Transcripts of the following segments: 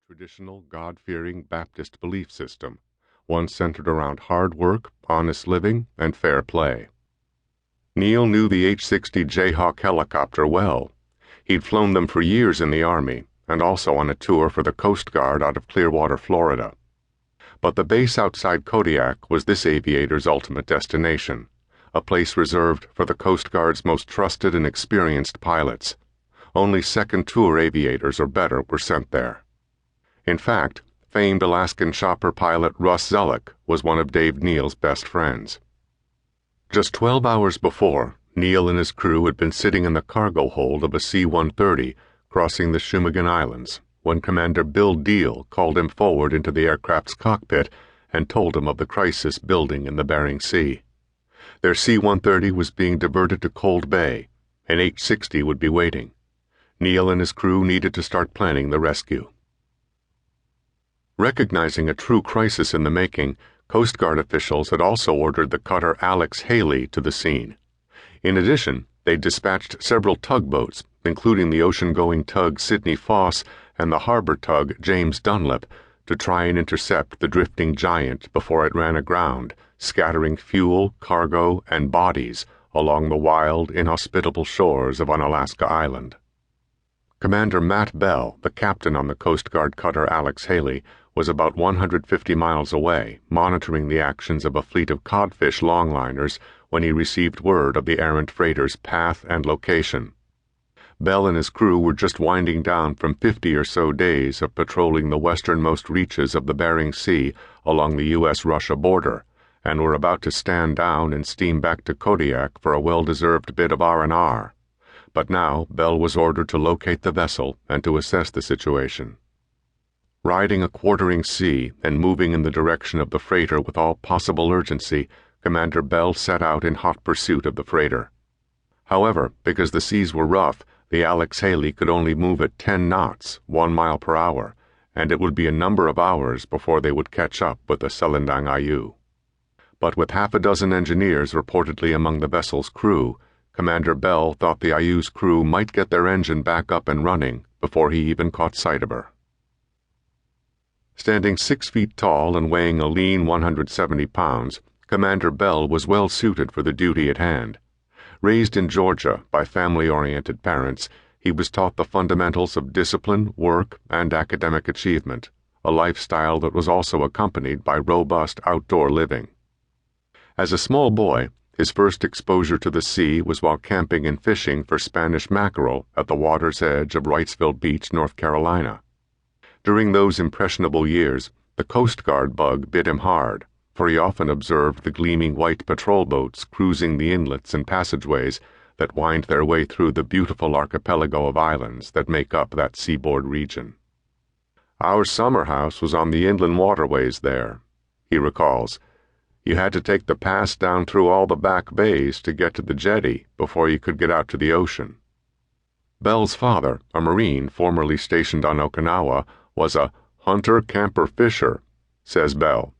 traditional, God-fearing Baptist belief system, one centered around hard work, honest living, and fair play. Neil knew the H-60 Jayhawk helicopter well. He'd flown them for years in the Army, and also on a tour for the Coast Guard out of Clearwater, Florida. But the base outside Kodiak was this aviator's ultimate destination, a place reserved for the Coast Guard's most trusted and experienced pilots. Only second-tour aviators or better were sent there. In fact, famed Alaskan chopper pilot Russ Zellick was one of Dave Neal's best friends. Just 12 hours before, Neal and his crew had been sitting in the cargo hold of a C-130 crossing the Shumagon Islands when Commander Bill Deal called him forward into the aircraft's cockpit and told him of the crisis building in the Bering Sea. Their C-130 was being diverted to Cold Bay, and H-60 would be waiting. Neal and his crew needed to start planning the rescue. Recognizing a true crisis in the making, Coast Guard officials had also ordered the cutter Alex Haley to the scene. In addition, they dispatched several tugboats, including the ocean-going tug Sidney Foss and the harbor tug James Dunlap, to try and intercept the drifting giant before it ran aground, scattering fuel, cargo, and bodies along the wild, inhospitable shores of Unalaska Island. Commander Matt Bell, the captain on the Coast Guard cutter Alex Haley, was about 150 miles away, monitoring the actions of a fleet of codfish longliners when he received word of the errant freighter's path and location. Bell and his crew were just winding down from 50 or so days of patrolling the westernmost reaches of the Bering Sea along the U.S.-Russia border, and were about to stand down and steam back to Kodiak for a well-deserved bit of R&R. But now Bell was ordered to locate the vessel and to assess the situation. Riding a quartering sea and moving in the direction of the freighter with all possible urgency, Commander Bell set out in hot pursuit of the freighter. However, because the seas were rough, the Alex Haley could only move at 10 knots, 1 mile per hour, and it would be a number of hours before they would catch up with the Selendang Ayu. But with half a dozen engineers reportedly among the vessel's crew, Commander Bell thought the Ayu's crew might get their engine back up and running before he even caught sight of her. Standing 6 feet tall and weighing a lean 170 pounds, Commander Bell was well suited for the duty at hand. Raised in Georgia by family-oriented parents, he was taught the fundamentals of discipline, work, and academic achievement, a lifestyle that was also accompanied by robust outdoor living. As a small boy, his first exposure to the sea was while camping and fishing for Spanish mackerel at the water's edge of Wrightsville Beach, North Carolina. During those impressionable years, the Coast Guard bug bit him hard, for he often observed the gleaming white patrol boats cruising the inlets and passageways that wind their way through the beautiful archipelago of islands that make up that seaboard region. "Our summer house was on the inland waterways there," he recalls. "You had to take the pass down through all the back bays to get to the jetty before you could get out to the ocean." Bell's father, a Marine formerly stationed on Okinawa, was a hunter-camper-fisher, says Bell.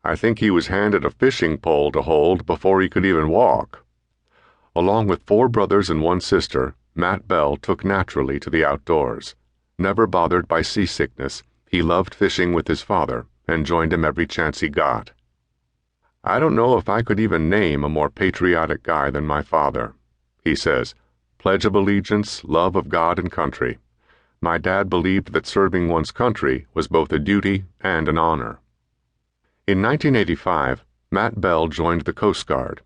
"I think he was handed a fishing pole to hold before he could even walk." Along with 4 brothers and 1 sister, Matt Bell took naturally to the outdoors. Never bothered by seasickness, he loved fishing with his father and joined him every chance he got. "I don't know if I could even name a more patriotic guy than my father," he says. "Pledge of allegiance, love of God and country. My dad believed that serving one's country was both a duty and an honor." In 1985, Matt Bell joined the Coast Guard.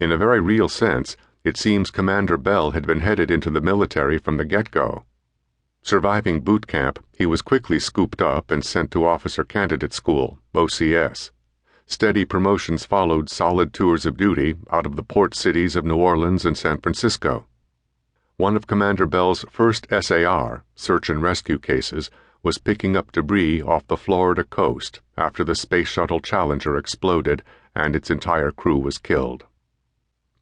In a very real sense, it seems Commander Bell had been headed into the military from the get-go. Surviving boot camp, he was quickly scooped up and sent to Officer Candidate School, OCS. Steady promotions followed solid tours of duty out of the port cities of New Orleans and San Francisco. One of Commander Bell's first SAR, search and rescue cases, was picking up debris off the Florida coast after the Space Shuttle Challenger exploded and its entire crew was killed.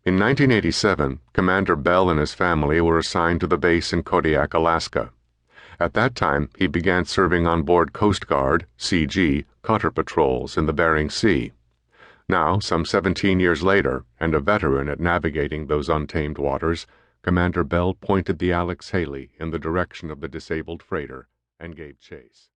In 1987, Commander Bell and his family were assigned to the base in Kodiak, Alaska. At that time, he began serving on board Coast Guard, CG, cutter patrols in the Bering Sea. Now, some 17 years later, and a veteran at navigating those untamed waters, Commander Bell pointed the Alex Haley in the direction of the disabled freighter and gave chase.